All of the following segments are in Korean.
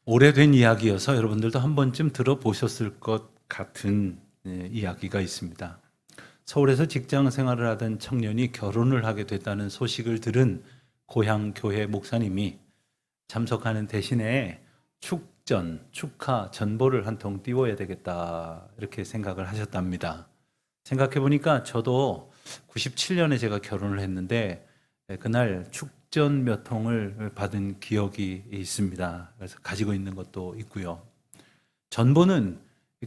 오래된 이야기여서 여러분들도 한 번쯤 들어보셨을 것 같은 이야기가 있습니다. 서울에서 직장 생활을 하던 청년이 결혼을 하게 됐다는 소식을 들은 고향 교회 목사님이 참석하는 대신에 축전, 축하, 전보를 한 통 띄워야 되겠다 이렇게 생각을 하셨답니다. 생각해 보니까 저도 97년에 제가 결혼을 했는데 그날 축전 몇 통을 받은 기억이 있습니다. 그래서 가지고 있는 것도 있고요. 전보는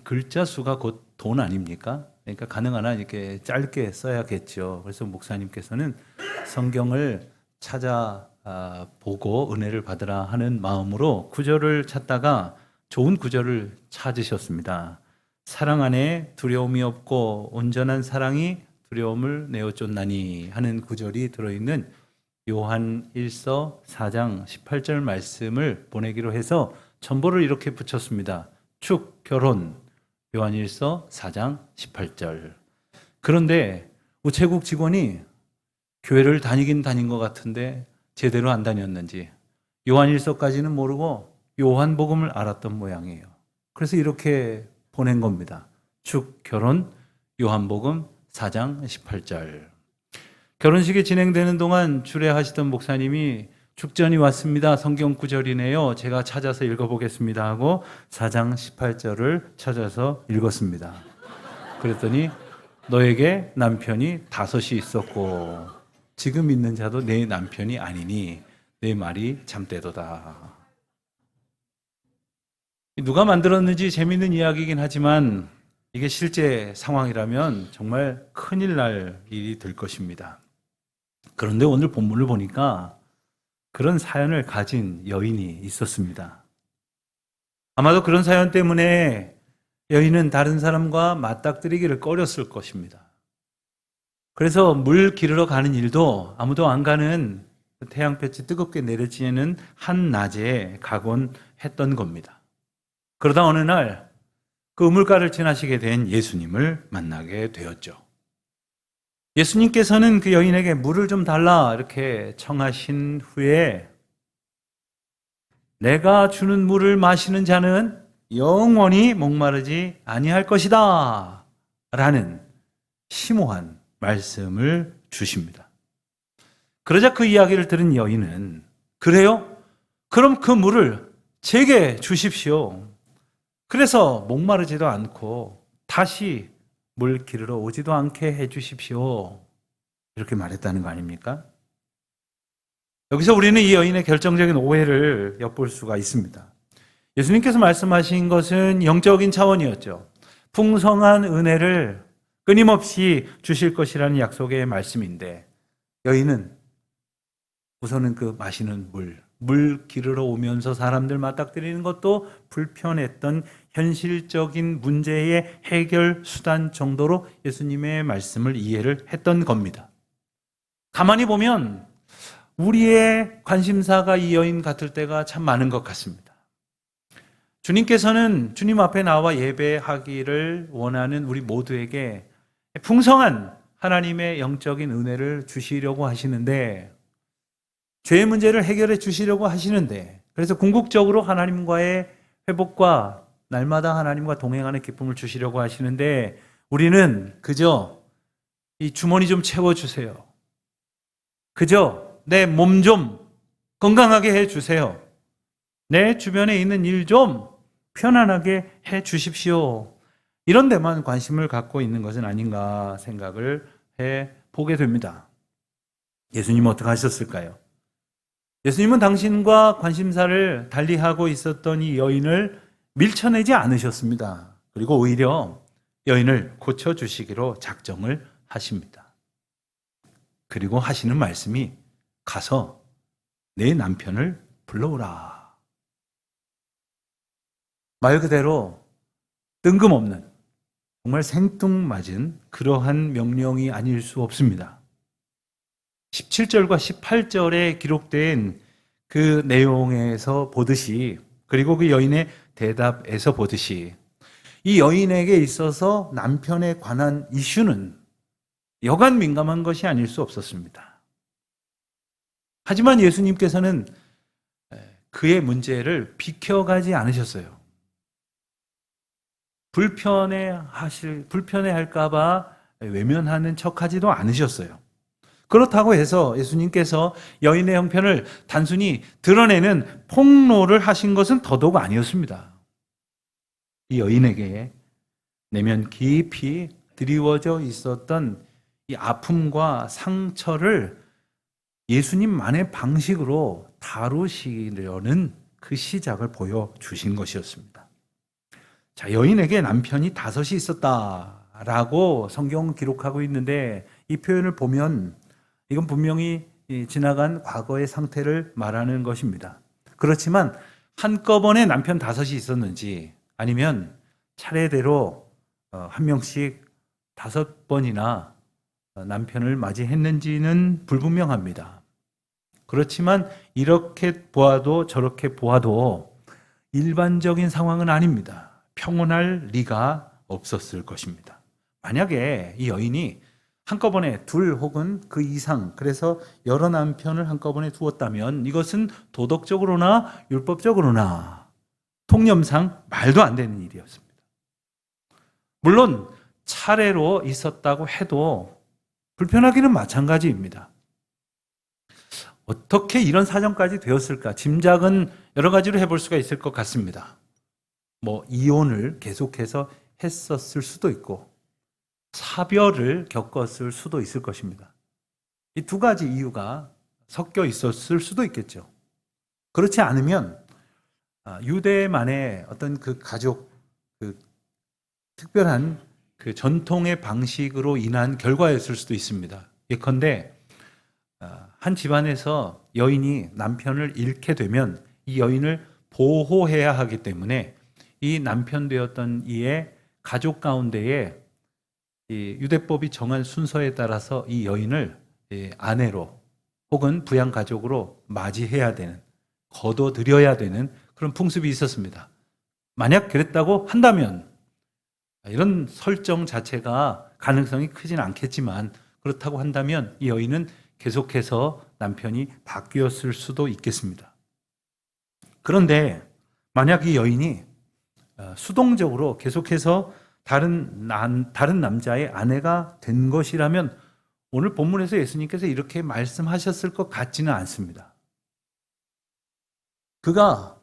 글자 수가 곧 돈 아닙니까? 그러니까 가능한 한 이렇게 짧게 써야겠죠. 그래서 목사님께서는 성경을 찾아보고 은혜를 받으라 하는 마음으로 구절을 찾다가 좋은 구절을 찾으셨습니다. 사랑 안에 두려움이 없고 온전한 사랑이 두려움을 내어 쫓나니 하는 구절이 들어있는 요한 1서 4장 18절 말씀을 보내기로 해서 전보를 이렇게 붙였습니다. 축, 결혼, 요한 1서 4장 18절. 그런데 우체국 직원이 교회를 다니긴 다닌 것 같은데 제대로 안 다녔는지 요한 1서까지는 모르고 요한복음을 알았던 모양이에요. 그래서 이렇게 보낸 겁니다. 축, 결혼, 요한복음 4장 18절. 결혼식이 진행되는 동안 주례하시던 목사님이 축전이 왔습니다. 성경 구절이네요. 제가 찾아서 읽어보겠습니다 하고 4장 18절을 찾아서 읽었습니다. 그랬더니 너에게 남편이 5이 있었고 지금 있는 자도 내 남편이 아니니 내 말이 참되도다. 누가 만들었는지 재미있는 이야기이긴 하지만 이게 실제 상황이라면 정말 큰일 날 일이 될 것입니다. 그런데 오늘 본문을 보니까 그런 사연을 가진 여인이 있었습니다. 아마도 그런 사연 때문에 여인은 다른 사람과 맞닥뜨리기를 꺼렸을 것입니다. 그래서 물 기르러 가는 일도 아무도 안 가는 태양볕이 뜨겁게 내려지는 한낮에 가곤 했던 겁니다. 그러다 어느 날 그 우물가를 지나시게 된 예수님을 만나게 되었죠. 예수님께서는 그 여인에게 물을 좀 달라 이렇게 청하신 후에 내가 주는 물을 마시는 자는 영원히 목마르지 아니할 것이다 라는 심오한 말씀을 주십니다. 그러자 그 이야기를 들은 여인은 그래요? 그럼 그 물을 제게 주십시오. 그래서 목마르지도 않고 다시 물 기르러 오지도 않게 해주십시오. 이렇게 말했다는 거 아닙니까? 여기서 우리는 이 여인의 결정적인 오해를 엿볼 수가 있습니다. 예수님께서 말씀하신 것은 영적인 차원이었죠. 풍성한 은혜를 끊임없이 주실 것이라는 약속의 말씀인데 여인은 우선은 그 마시는 물 기르러 오면서 사람들 맞닥뜨리는 것도 불편했던 현실적인 문제의 해결 수단 정도로 예수님의 말씀을 이해를 했던 겁니다. 가만히 보면 우리의 관심사가 이 여인 같을 때가 참 많은 것 같습니다. 주님께서는 주님 앞에 나와 예배하기를 원하는 우리 모두에게 풍성한 하나님의 영적인 은혜를 주시려고 하시는데 죄의 문제를 해결해 주시려고 하시는데 그래서 궁극적으로 하나님과의 회복과 날마다 하나님과 동행하는 기쁨을 주시려고 하시는데 우리는 그저 이 주머니 좀 채워주세요. 그저 내 몸 좀 건강하게 해주세요. 내 주변에 있는 일 좀 편안하게 해주십시오. 이런 데만 관심을 갖고 있는 것은 아닌가 생각을 해보게 됩니다. 예수님은 어떻게 하셨을까요? 예수님은 당신과 관심사를 달리하고 있었던 이 여인을 밀쳐내지 않으셨습니다. 그리고 오히려 여인을 고쳐주시기로 작정을 하십니다. 그리고 하시는 말씀이 가서 내 남편을 불러오라. 말 그대로 뜬금없는 정말 생뚱맞은 그러한 명령이 아닐 수 없습니다. 17절과 18절에 기록된 그 내용에서 보듯이 그리고 그 여인의 대답에서 보듯이 이 여인에게 있어서 남편에 관한 이슈는 여간 민감한 것이 아닐 수 없었습니다. 하지만 예수님께서는 그의 문제를 비켜가지 않으셨어요. 불편해할까봐 외면하는 척하지도 않으셨어요. 그렇다고 해서 예수님께서 여인의 형편을 단순히 드러내는 폭로를 하신 것은 더더욱 아니었습니다. 이 여인에게 내면 깊이 드리워져 있었던 이 아픔과 상처를 예수님만의 방식으로 다루시려는 그 시작을 보여주신 것이었습니다. 자, 여인에게 남편이 5이 있었다라고 성경 기록하고 있는데 이 표현을 보면 이건 분명히 지나간 과거의 상태를 말하는 것입니다. 그렇지만 한꺼번에 남편 5이 있었는지 아니면 차례대로 한 명씩 5번이나 남편을 맞이했는지는 불분명합니다. 그렇지만 이렇게 보아도 저렇게 보아도 일반적인 상황은 아닙니다. 평온할 리가 없었을 것입니다. 만약에 이 여인이 한꺼번에 2 혹은 그 이상, 그래서 여러 남편을 한꺼번에 두었다면 이것은 도덕적으로나 율법적으로나 통념상 말도 안 되는 일이었습니다. 물론 차례로 있었다고 해도 불편하기는 마찬가지입니다. 어떻게 이런 사정까지 되었을까? 짐작은 여러 가지로 해볼 수가 있을 것 같습니다. 이혼을 계속해서 했었을 수도 있고 사별을 겪었을 수도 있을 것입니다. 이 2가지 이유가 섞여 있었을 수도 있겠죠. 그렇지 않으면 유대만의 어떤 그 가족, 그 특별한 그 전통의 방식으로 인한 결과였을 수도 있습니다. 예컨대 한 집안에서 여인이 남편을 잃게 되면 이 여인을 보호해야 하기 때문에 이 남편 되었던 이의 가족 가운데에 이 유대법이 정한 순서에 따라서 이 여인을 아내로 혹은 부양가족으로 맞이해야 되는, 거둬들여야 되는 그런 풍습이 있었습니다. 만약 그랬다고 한다면 이런 설정 자체가 가능성이 크진 않겠지만 그렇다고 한다면 이 여인은 계속해서 남편이 바뀌었을 수도 있겠습니다. 그런데 만약 이 여인이 수동적으로 계속해서 다른 남자의 아내가 된 것이라면 오늘 본문에서 예수님께서 이렇게 말씀하셨을 것 같지는 않습니다. 그가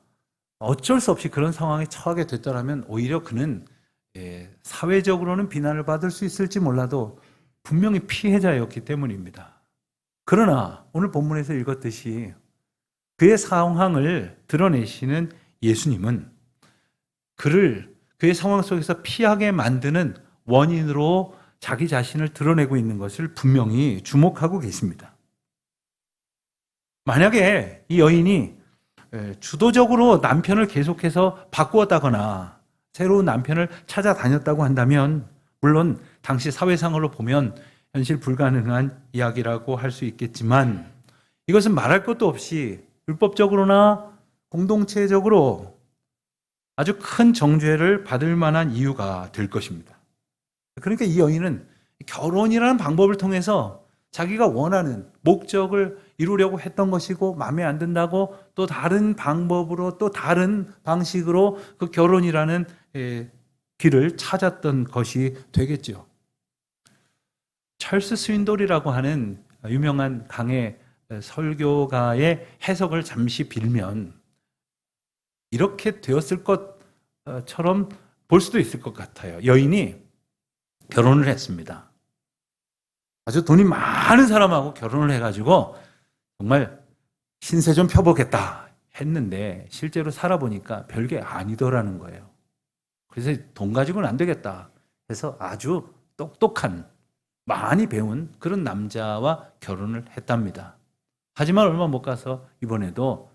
어쩔 수 없이 그런 상황에 처하게 됐더라면 오히려 그는 사회적으로는 비난을 받을 수 있을지 몰라도 분명히 피해자였기 때문입니다. 그러나 오늘 본문에서 읽었듯이 그의 상황을 드러내시는 예수님은 그의 상황 속에서 피하게 만드는 원인으로 자기 자신을 드러내고 있는 것을 분명히 주목하고 계십니다. 만약에 이 여인이 주도적으로 남편을 계속해서 바꾸었다거나 새로운 남편을 찾아다녔다고 한다면 물론 당시 사회상으로 보면 현실 불가능한 이야기라고 할 수 있겠지만 이것은 말할 것도 없이 율법적으로나 공동체적으로 아주 큰 정죄를 받을 만한 이유가 될 것입니다. 그러니까 이 여인은 결혼이라는 방법을 통해서 자기가 원하는 목적을 이루려고 했던 것이고 마음에 안 든다고 또 다른 방법으로 또 다른 방식으로 그 결혼이라는 길을 찾았던 것이 되겠죠. 찰스 스윈돌이라고 하는 유명한 강의 설교가의 해석을 잠시 빌면 이렇게 되었을 것처럼 볼 수도 있을 것 같아요. 여인이 결혼을 했습니다. 아주 돈이 많은 사람하고 결혼을 해가지고 정말 신세 좀 펴보겠다 했는데 실제로 살아보니까 별게 아니더라는 거예요. 그래서 돈 가지고는 안 되겠다 해서 아주 똑똑한 많이 배운 그런 남자와 결혼을 했답니다. 하지만 얼마 못 가서 이번에도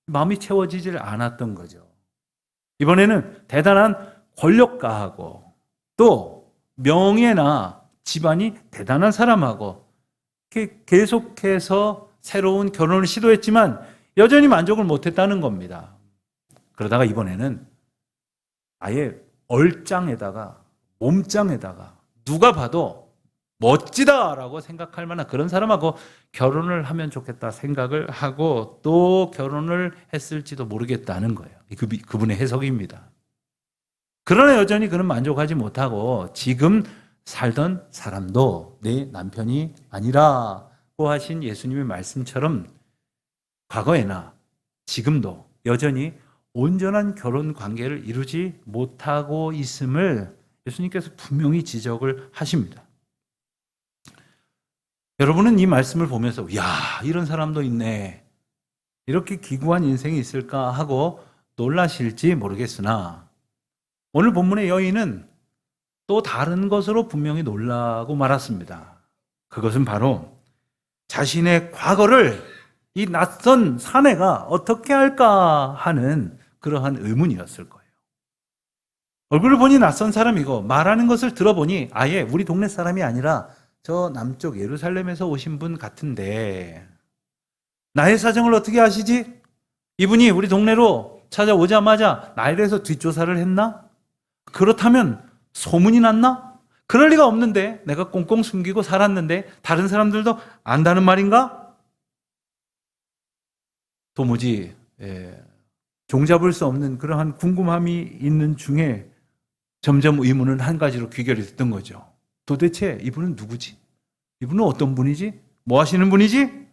마음이 채워지질 않았던 거죠. 이번에는 대단한 권력가하고 또 명예나 집안이 대단한 사람하고 계속해서 새로운 결혼을 시도했지만 여전히 만족을 못했다는 겁니다. 그러다가 이번에는 아예 얼짱에다가 몸짱에다가 누가 봐도 멋지다라고 생각할 만한 그런 사람하고 결혼을 하면 좋겠다 생각을 하고 또 결혼을 했을지도 모르겠다는 거예요. 그분의 해석입니다. 그러나 여전히 그는 만족하지 못하고 지금 살던 사람도 내 남편이 아니라고 하신 예수님의 말씀처럼 과거에나 지금도 여전히 온전한 결혼 관계를 이루지 못하고 있음을 예수님께서 분명히 지적을 하십니다. 여러분은 이 말씀을 보면서 야, 이런 사람도 있네. 이렇게 기구한 인생이 있을까 하고 놀라실지 모르겠으나 오늘 본문의 여인은 또 다른 것으로 분명히 놀라고 말았습니다. 그것은 바로 자신의 과거를 이 낯선 사내가 어떻게 할까 하는 그러한 의문이었을 거예요. 얼굴을 보니 낯선 사람이고 말하는 것을 들어보니 아예 우리 동네 사람이 아니라 저 남쪽 예루살렘에서 오신 분 같은데 나의 사정을 어떻게 아시지? 이분이 우리 동네로 찾아오자마자 나에 대해서 뒷조사를 했나? 그렇다면 소문이 났나? 그럴 리가 없는데 내가 꽁꽁 숨기고 살았는데 다른 사람들도 안다는 말인가? 도무지 종잡을 수 없는 그러한 궁금함이 있는 중에 점점 의문은 한 가지로 귀결이 됐던 거죠. 도대체 이분은 누구지? 이분은 어떤 분이지? 뭐 하시는 분이지?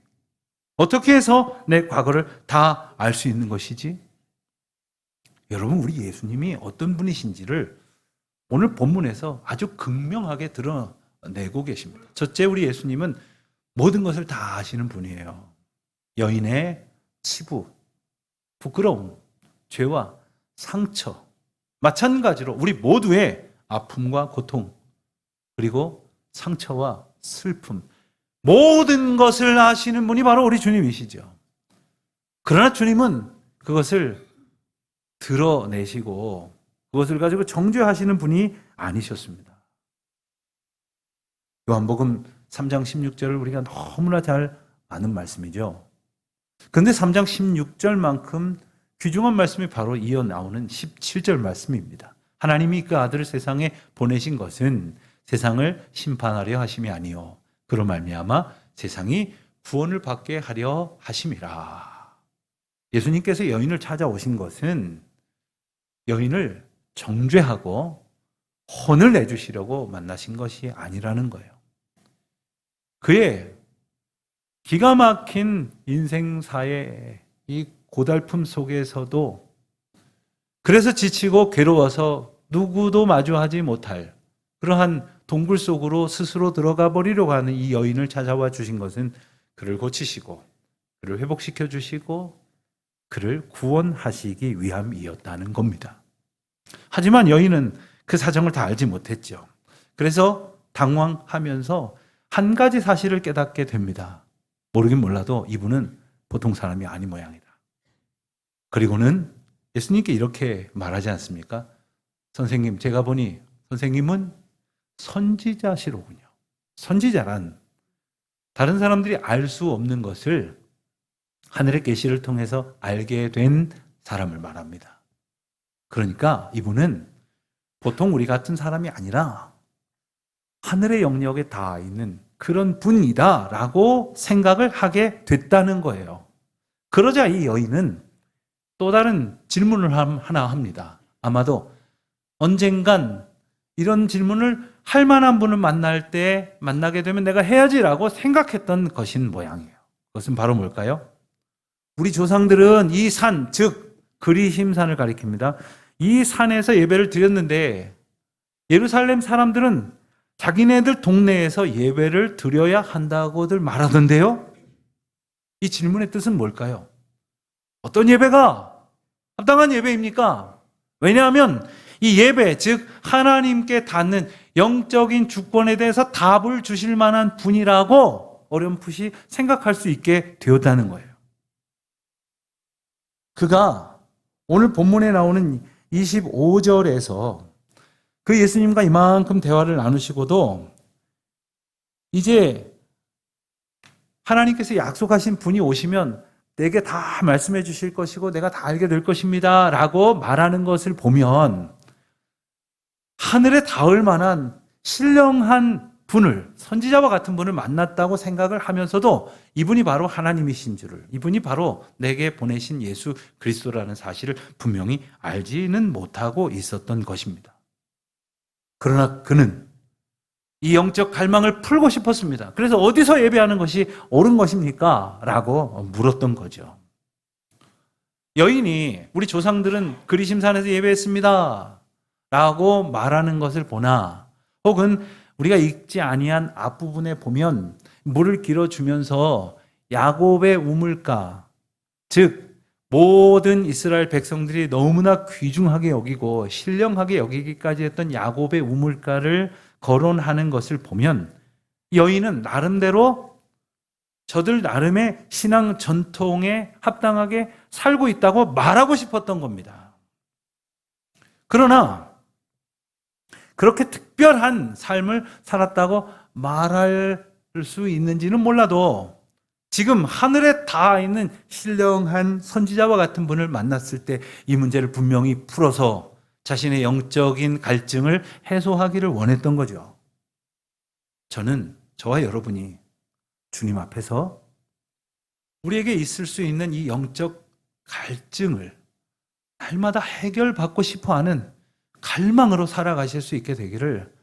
어떻게 해서 내 과거를 다 알 수 있는 것이지? 여러분, 우리 예수님이 어떤 분이신지를 오늘 본문에서 아주 극명하게 드러내고 계십니다. 첫째, 우리 예수님은 모든 것을 다 아시는 분이에요. 여인의 치부, 부끄러움, 죄와 상처, 마찬가지로 우리 모두의 아픔과 고통, 그리고 상처와 슬픔, 모든 것을 아시는 분이 바로 우리 주님이시죠. 그러나 주님은 그것을 드러내시고 그것을 가지고 정죄하시는 분이 아니셨습니다. 요한복음 3장 16절을 우리가 너무나 잘 아는 말씀이죠. 그런데 3장 16절만큼 귀중한 말씀이 바로 이어 나오는 17절 말씀입니다. 하나님이 그 아들을 세상에 보내신 것은 세상을 심판하려 하심이 아니요 그로 말미암아 세상이 구원을 받게 하려 하심이라. 예수님께서 여인을 찾아오신 것은 여인을 정죄하고 혼을 내주시려고 만나신 것이 아니라는 거예요. 그의 기가 막힌 인생사의 이 고달픔 속에서도 그래서 지치고 괴로워서 누구도 마주하지 못할 그러한 동굴 속으로 스스로 들어가 버리려고 하는 이 여인을 찾아와 주신 것은 그를 고치시고 그를 회복시켜 주시고 그를 구원하시기 위함이었다는 겁니다. 하지만 여인은 그 사정을 다 알지 못했죠. 그래서 당황하면서 한 가지 사실을 깨닫게 됩니다. 모르긴 몰라도 이분은 보통 사람이 아닌 모양이다. 그리고는 예수님께 이렇게 말하지 않습니까? 선생님, 제가 보니 선생님은 선지자시로군요. 선지자란 다른 사람들이 알 수 없는 것을 하늘의 계시를 통해서 알게 된 사람을 말합니다. 그러니까 이분은 보통 우리 같은 사람이 아니라 하늘의 영역에 닿아 있는 그런 분이다라고 생각을 하게 됐다는 거예요. 그러자 이 여인은 또 다른 질문을 하나 합니다. 아마도 언젠간 이런 질문을 할 만한 분을 만나게 되면 내가 해야지라고 생각했던 것인 모양이에요. 그것은 바로 뭘까요? 우리 조상들은 이 산, 즉 그리심산을 가리킵니다. 이 산에서 예배를 드렸는데 예루살렘 사람들은 자기네들 동네에서 예배를 드려야 한다고들 말하던데요. 이 질문의 뜻은 뭘까요? 어떤 예배가 합당한 예배입니까? 왜냐하면 이 예배, 즉 하나님께 닿는 영적인 주권에 대해서 답을 주실 만한 분이라고 어렴풋이 생각할 수 있게 되었다는 거예요. 그가 오늘 본문에 나오는 25절에서 그 예수님과 이만큼 대화를 나누시고도 이제 하나님께서 약속하신 분이 오시면 내게 다 말씀해 주실 것이고 내가 다 알게 될 것입니다 라고 말하는 것을 보면 하늘에 닿을 만한 신령한 분을, 선지자와 같은 분을 만났다고 생각을 하면서도 이분이 바로 하나님이신 줄을, 이분이 바로 내게 보내신 예수 그리스도라는 사실을 분명히 알지는 못하고 있었던 것입니다. 그러나 그는 이 영적 갈망을 풀고 싶었습니다. 그래서 어디서 예배하는 것이 옳은 것입니까? 라고 물었던 거죠. 여인이 우리 조상들은 그리심산에서 예배했습니다 라고 말하는 것을 보나, 혹은 우리가 읽지 아니한 앞부분에 보면 물을 길어주면서 야곱의 우물가, 즉 모든 이스라엘 백성들이 너무나 귀중하게 여기고 신령하게 여기기까지 했던 야곱의 우물가를 거론하는 것을 보면 여인은 나름대로 저들 나름의 신앙 전통에 합당하게 살고 있다고 말하고 싶었던 겁니다. 그러나 그렇게 특별한 삶을 살았다고 말할 수 있는지는 몰라도 지금 하늘에 닿아 있는 신령한 선지자와 같은 분을 만났을 때 이 문제를 분명히 풀어서 자신의 영적인 갈증을 해소하기를 원했던 거죠. 저와 여러분이 주님 앞에서 우리에게 있을 수 있는 이 영적 갈증을 날마다 해결받고 싶어하는 갈망으로 살아가실 수 있게 되기를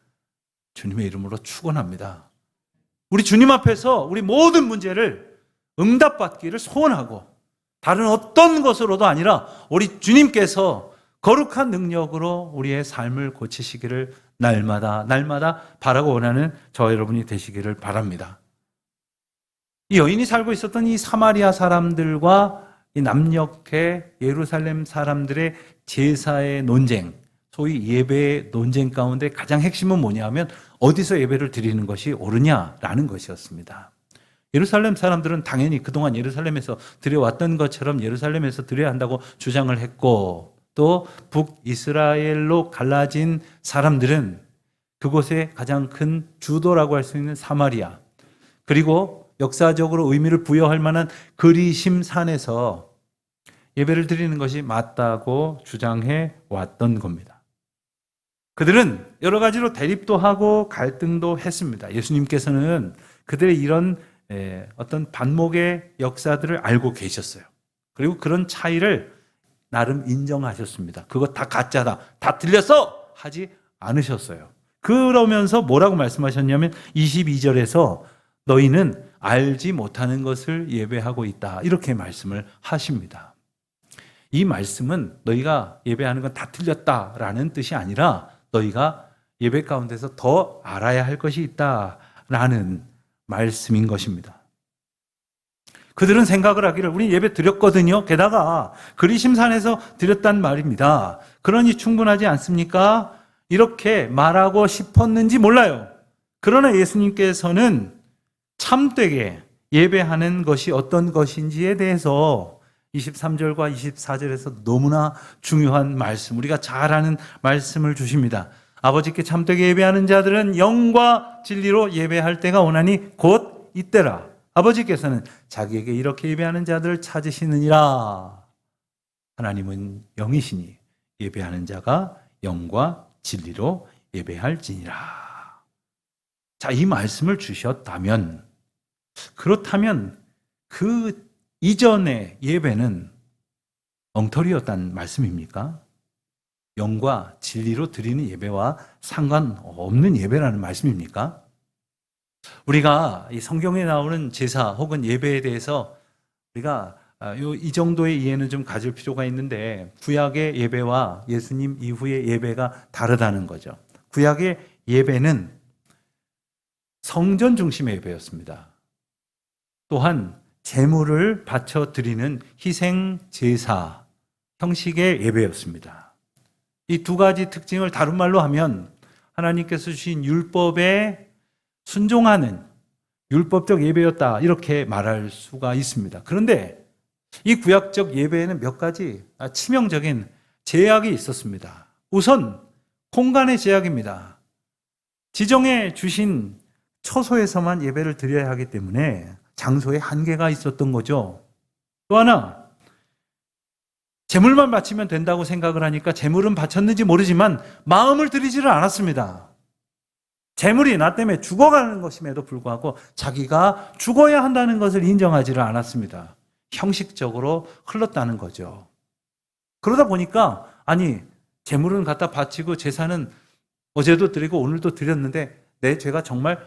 주님의 이름으로 축원합니다. 우리 주님 앞에서 우리 모든 문제를 응답받기를 소원하고 다른 어떤 것으로도 아니라 우리 주님께서 거룩한 능력으로 우리의 삶을 고치시기를 날마다 바라고 원하는 저와 여러분이 되시기를 바랍니다. 이 여인이 살고 있었던 이 사마리아 사람들과 이 남녘의 예루살렘 사람들의 제사의 논쟁, 소위 예배의 논쟁 가운데 가장 핵심은 뭐냐면 어디서 예배를 드리는 것이 옳으냐라는 것이었습니다. 예루살렘 사람들은 당연히 그동안 예루살렘에서 드려왔던 것처럼 예루살렘에서 드려야 한다고 주장을 했고, 또 북이스라엘로 갈라진 사람들은 그곳의 가장 큰 주도라고 할 수 있는 사마리아, 그리고 역사적으로 의미를 부여할 만한 그리심산에서 예배를 드리는 것이 맞다고 주장해 왔던 겁니다. 그들은 여러 가지로 대립도 하고 갈등도 했습니다. 예수님께서는 그들의 이런 어떤 반목의 역사들을 알고 계셨어요. 그리고 그런 차이를 나름 인정하셨습니다. 그거 다 가짜다, 다 틀렸어 하지 않으셨어요. 그러면서 뭐라고 말씀하셨냐면 22절에서 너희는 알지 못하는 것을 예배하고 있다, 이렇게 말씀을 하십니다. 이 말씀은 너희가 예배하는 건 다 틀렸다라는 뜻이 아니라 너희가 예배 가운데서 더 알아야 할 것이 있다라는 말씀인 것입니다. 그들은 생각을 하기를 우리 예배 드렸거든요. 게다가 그리심산에서 드렸단 말입니다. 그러니 충분하지 않습니까? 이렇게 말하고 싶었는지 몰라요. 그러나 예수님께서는 참되게 예배하는 것이 어떤 것인지에 대해서 23절과 24절에서 너무나 중요한 말씀, 우리가 잘 아는 말씀을 주십니다. 아버지께 참되게 예배하는 자들은 영과 진리로 예배할 때가 오나니 곧 이때라. 아버지께서는 자기에게 이렇게 예배하는 자들을 찾으시느니라. 하나님은 영이시니 예배하는 자가 영과 진리로 예배할지니라. 자, 이 말씀을 주셨다면, 그렇다면 그 이전의 예배는 엉터리였다는 말씀입니까? 영과 진리로 드리는 예배와 상관없는 예배라는 말씀입니까? 우리가 이 성경에 나오는 제사 혹은 예배에 대해서 우리가 이 정도의 이해는 좀 가질 필요가 있는데, 구약의 예배와 예수님 이후의 예배가 다르다는 거죠. 구약의 예배는 성전 중심의 예배였습니다. 또한 제물을 바쳐 드리는 희생 제사 형식의 예배였습니다. 이 두 가지 특징을 다른 말로 하면 하나님께서 주신 율법에 순종하는 율법적 예배였다, 이렇게 말할 수가 있습니다. 그런데 이 구약적 예배에는 몇 가지 치명적인 제약이 있었습니다. 우선 공간의 제약입니다. 지정해 주신 처소에서만 예배를 드려야 하기 때문에 장소에 한계가 있었던 거죠. 또 하나, 제물만 바치면 된다고 생각을 하니까 제물은 바쳤는지 모르지만 마음을 드리지를 않았습니다. 재물이 나 때문에 죽어가는 것임에도 불구하고 자기가 죽어야 한다는 것을 인정하지를 않았습니다. 형식적으로 흘렀다는 거죠. 그러다 보니까 아니 재물은 갖다 바치고 제사는 어제도 드리고 오늘도 드렸는데 내 죄가 정말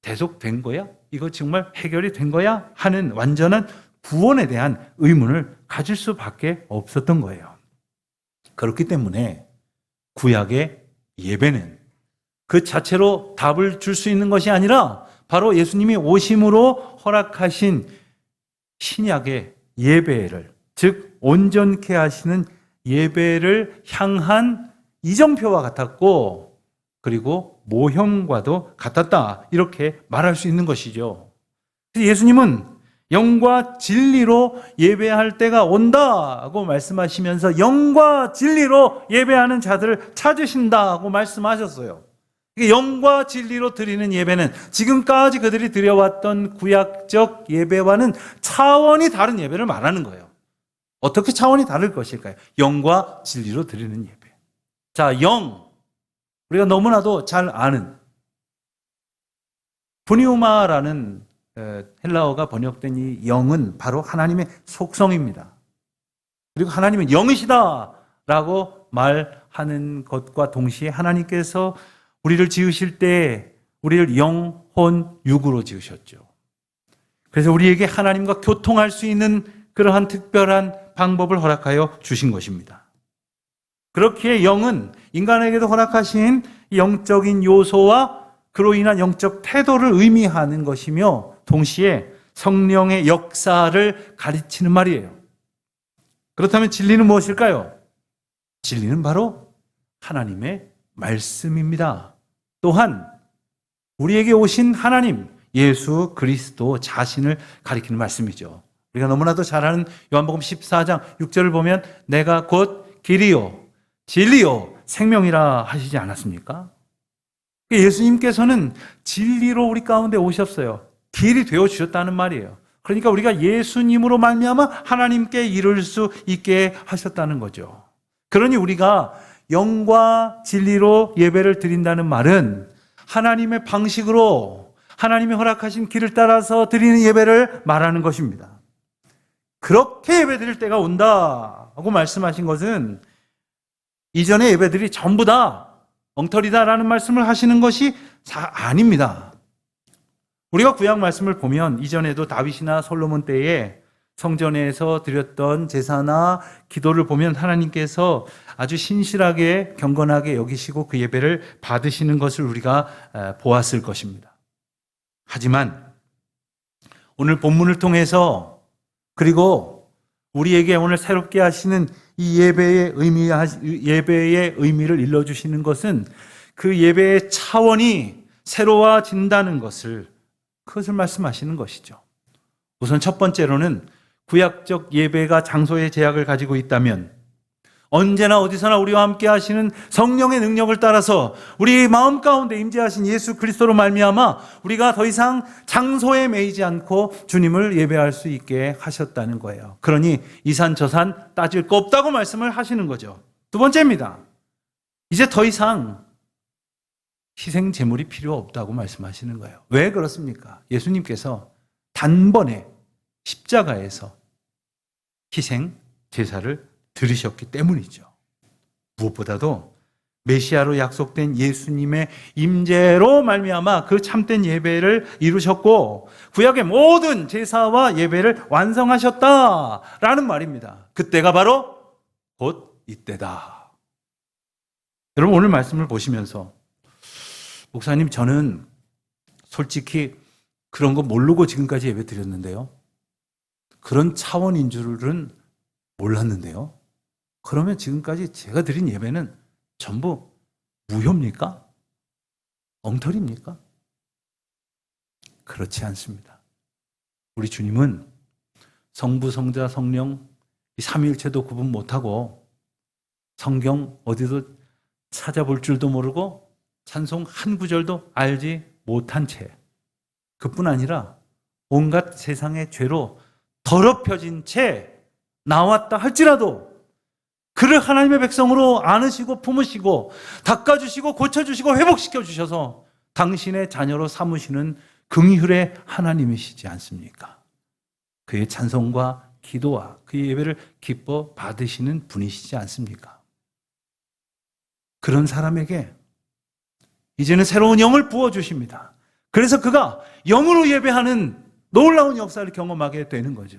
대속된 거야? 이거 정말 해결이 된 거야? 하는 완전한 구원에 대한 의문을 가질 수밖에 없었던 거예요. 그렇기 때문에 구약의 예배는 그 자체로 답을 줄 수 있는 것이 아니라 바로 예수님이 오심으로 허락하신 신약의 예배를, 즉 온전케 하시는 예배를 향한 이정표와 같았고, 그리고 모형과도 같았다, 이렇게 말할 수 있는 것이죠. 예수님은 영과 진리로 예배할 때가 온다고 말씀하시면서 영과 진리로 예배하는 자들을 찾으신다고 말씀하셨어요. 영과 진리로 드리는 예배는 지금까지 그들이 드려왔던 구약적 예배와는 차원이 다른 예배를 말하는 거예요. 어떻게 차원이 다를 것일까요? 영과 진리로 드리는 예배. 자, 영. 우리가 너무나도 잘 아는 분이우마라는 헬라어가 번역된 이 영은 바로 하나님의 속성입니다. 그리고 하나님은 영이시다라고 말하는 것과 동시에 하나님께서 우리를 지으실 때 우리를 영, 혼, 육으로 지으셨죠. 그래서 우리에게 하나님과 교통할 수 있는 그러한 특별한 방법을 허락하여 주신 것입니다. 그렇기에 영은 인간에게도 허락하신 영적인 요소와 그로 인한 영적 태도를 의미하는 것이며 동시에 성령의 역사를 가르치는 말이에요. 그렇다면 진리는 무엇일까요? 진리는 바로 하나님의 말씀입니다. 또한 우리에게 오신 하나님 예수 그리스도 자신을 가리키는 말씀이죠. 우리가 너무나도 잘 아는 요한복음 14장 6절을 보면 내가 곧 길이요 진리요 생명이라 하시지 않았습니까? 예수님께서는 진리로 우리 가운데 오셨어요. 길이 되어 주셨다는 말이에요. 그러니까 우리가 예수님으로 말미암아 하나님께 이룰 수 있게 하셨다는 거죠. 그러니 우리가 영과 진리로 예배를 드린다는 말은 하나님의 방식으로 하나님이 허락하신 길을 따라서 드리는 예배를 말하는 것입니다. 그렇게 예배 드릴 때가 온다고 말씀하신 것은 이전의 예배들이 전부 다 엉터리다라는 말씀을 하시는 것이 아닙니다. 우리가 구약 말씀을 보면 이전에도 다윗이나 솔로몬 때에 성전에서 드렸던 제사나 기도를 보면 하나님께서 아주 신실하게 경건하게 여기시고 그 예배를 받으시는 것을 우리가 보았을 것입니다. 하지만 오늘 본문을 통해서 그리고 우리에게 오늘 새롭게 하시는 이 예배의 의미를 일러주시는 것은 그 예배의 차원이 새로워진다는 그것을 말씀하시는 것이죠. 우선 첫 번째로는 구약적 예배가 장소의 제약을 가지고 있다면 언제나 어디서나 우리와 함께 하시는 성령의 능력을 따라서 우리 마음 가운데 임재하신 예수 그리스도로 말미암아 우리가 더 이상 장소에 매이지 않고 주님을 예배할 수 있게 하셨다는 거예요. 그러니 이 산 저 산 따질 거 없다고 말씀을 하시는 거죠. 두 번째입니다. 이제 더 이상 희생 제물이 필요 없다고 말씀하시는 거예요. 왜 그렇습니까? 예수님께서 단번에 십자가에서 희생 제사를 들으셨기 때문이죠. 무엇보다도 메시아로 약속된 예수님의 임재로 말미암아 그 참된 예배를 이루셨고 구약의 모든 제사와 예배를 완성하셨다라는 말입니다. 그때가 바로 곧 이때다. 여러분 오늘 말씀을 보시면서 목사님 저는 솔직히 그런 거 모르고 지금까지 예배 드렸는데요. 그런 차원인 줄은 몰랐는데요. 그러면 지금까지 제가 드린 예배는 전부 무효입니까? 엉터리입니까? 그렇지 않습니다. 우리 주님은 성부, 성자, 성령 이 삼위일체도 구분 못하고 성경 어디도 찾아볼 줄도 모르고 찬송 한 구절도 알지 못한 채 그뿐 아니라 온갖 세상의 죄로 더럽혀진 채 나왔다 할지라도 그를 하나님의 백성으로 안으시고 품으시고 닦아주시고 고쳐주시고 회복시켜 주셔서 당신의 자녀로 삼으시는 긍휼의 하나님이시지 않습니까? 그의 찬송과 기도와 그의 예배를 기뻐 받으시는 분이시지 않습니까? 그런 사람에게 이제는 새로운 영을 부어주십니다. 그래서 그가 영으로 예배하는 놀라운 역사를 경험하게 되는 거죠.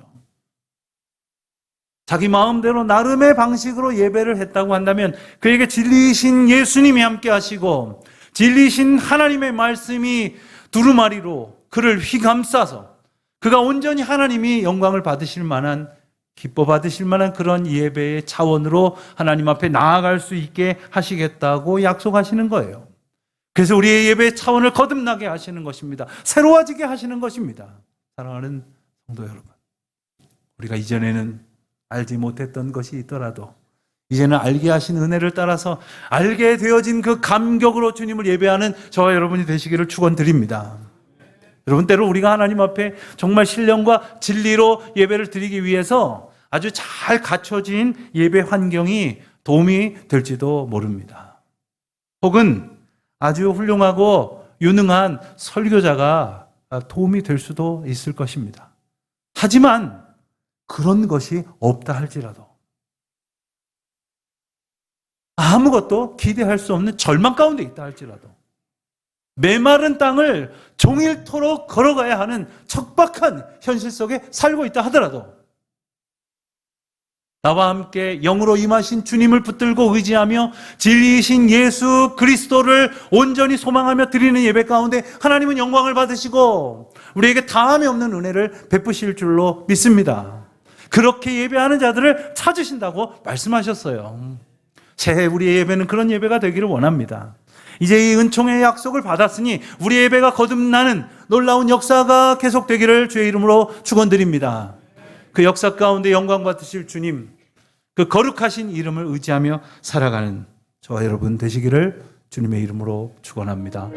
자기 마음대로 나름의 방식으로 예배를 했다고 한다면 그에게 진리이신 예수님이 함께 하시고 진리이신 하나님의 말씀이 두루마리로 그를 휘감싸서 그가 온전히 하나님이 영광을 받으실 만한, 기뻐 받으실 만한 그런 예배의 차원으로 하나님 앞에 나아갈 수 있게 하시겠다고 약속하시는 거예요. 그래서 우리의 예배의 차원을 거듭나게 하시는 것입니다. 새로워지게 하시는 것입니다. 사랑하는 성도 여러분, 우리가 이전에는 알지 못했던 것이 있더라도 이제는 알게 하신 은혜를 따라서 알게 되어진 그 감격으로 주님을 예배하는 저와 여러분이 되시기를 축원드립니다. 여러분, 때로 우리가 하나님 앞에 정말 신령과 진리로 예배를 드리기 위해서 아주 잘 갖춰진 예배 환경이 도움이 될지도 모릅니다. 혹은 아주 훌륭하고 유능한 설교자가 도움이 될 수도 있을 것입니다. 하지만 그런 것이 없다 할지라도, 아무것도 기대할 수 없는 절망 가운데 있다 할지라도, 메마른 땅을 종일토록 걸어가야 하는 척박한 현실 속에 살고 있다 하더라도 나와 함께 영으로 임하신 주님을 붙들고 의지하며 진리이신 예수 그리스도를 온전히 소망하며 드리는 예배 가운데 하나님은 영광을 받으시고 우리에게 다함이 없는 은혜를 베푸실 줄로 믿습니다. 그렇게 예배하는 자들을 찾으신다고 말씀하셨어요. 새해 우리의 예배는 그런 예배가 되기를 원합니다. 이제 이 은총의 약속을 받았으니 우리의 예배가 거듭나는 놀라운 역사가 계속되기를 주의 이름으로 축원드립니다. 그 역사 가운데 영광 받으실 주님, 그 거룩하신 이름을 의지하며 살아가는 저와 여러분 되시기를 주님의 이름으로 축원합니다.